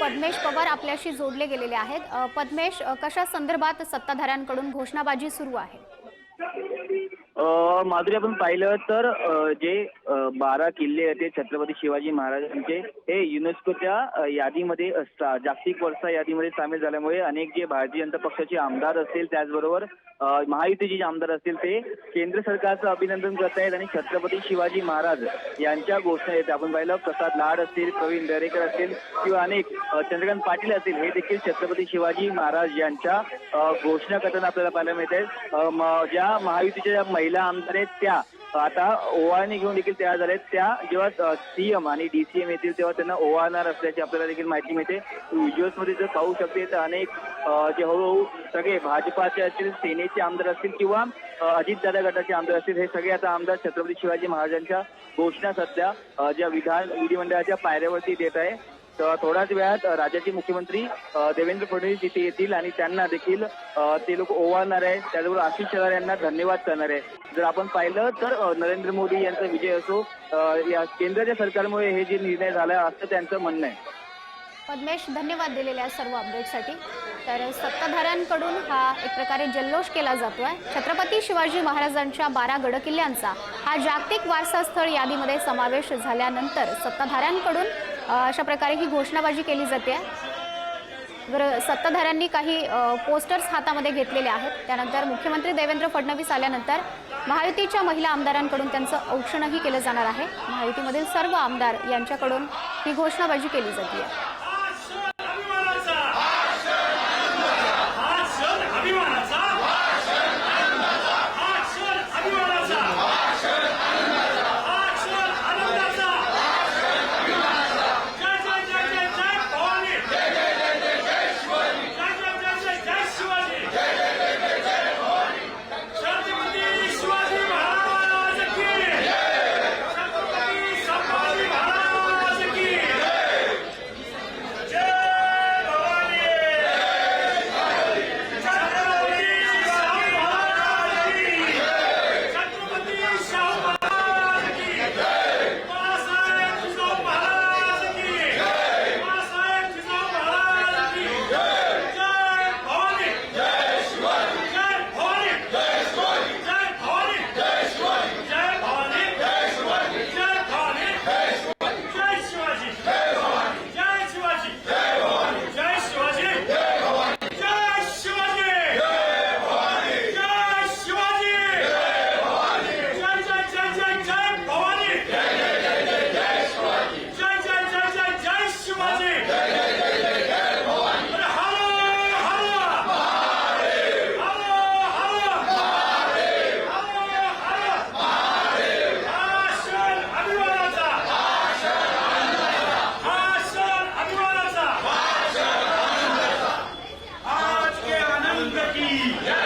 पद्मेश पवार आपल्याशी जोडले गेलेले आहेत। पद्मेश, कशा संदर्भात सत्ताधाऱ्यांकडून घोषणाबाजी सुरू आहे? माधुरी, आपण पाहिलं तर जे 12 किल्ले आहेत ते छत्रपती शिवाजी महाराजांचे हे युनेस्कोच्या यादीमध्ये जागतिक वारसा यादीमध्ये सामील झाल्यामुळे अनेक जे भारतीय जनता पक्षाचे आमदार असतील, त्याचबरोबर महायुतीचे जे आमदार असतील ते केंद्र सरकारचं अभिनंदन करत आहेत आणि छत्रपती शिवाजी महाराज यांच्या घोषणा आहेत। आपण पाहिलं प्रसाद लाड असतील, प्रवीण दरेकर असतील किंवा अनेक चंद्रकांत पाटील असतील, हे देखील छत्रपती शिवाजी महाराज यांच्या घोषणा करताना आपल्याला पाहायला मिळते। ज्या महायुतीच्या महिला आमदार आहेत त्या आता ओवाळणी घेऊन देखील तयार झालेत। त्या जेव्हा सीएम आणि डीसीएम येतील तेव्हा त्यांना ओवाळणार असल्याची आपल्याला देखील माहिती मिळते। व्हिज्युअल्स मध्ये जर पाहू शकते तर अनेक जे हळूहळू सगळे भाजपाचे असतील, सेनेचे आमदार असतील किंवा अजितदादा गटाचे आमदार असतील, हे सगळे आता आमदार छत्रपती शिवाजी महाराजांच्या घोषणा सध्या ज्या विधिमंडळाच्या पायऱ्यावरती देत आहे। तर थोड्याच वेळात राज्याचे मुख्यमंत्री देवेंद्र फडणवीस इथे येतील आणि त्यांना देखील ते लोक ओवाळणार आहे। त्याचबरोबर आशिष शेलार यांना धन्यवाद करणार आहे। जर आपण पाहिलं तर नरेंद्र मोदी यांचा विजय असो, या केंद्राच्या सरकारमुळे हे जे निर्णय झाला असं त्यांचं म्हणणं आहे। पद्मेश, धन्यवाद दिलेल्या सर्व अपडेटसाठी। तर सत्ताधाऱ्यांकडून हा एक प्रकारे जल्लोष केला जातोय। छत्रपती शिवाजी महाराजांच्या 12 गडकिल्ल्यांचा हा जागतिक वारसा स्थळ यादीमध्ये समावेश झाल्यानंतर सत्ताधाऱ्यांकडून अशा प्रकारे ही घोषणाबाजी केली जाते। सत्ताधाऱ्यांनी काही पोस्टर्स हातामध्ये घेतलेले आहेत। त्यानंतर मुख्यमंत्री देवेंद्र फडणवीस आल्यानंतर महायुतीच्या महिला आमदारांकडून त्यांचं औक्षणही केलं जाणार आहे। महायुतीमधील सर्व आमदार यांच्याकडून ही घोषणाबाजी केली जाते। Yeah.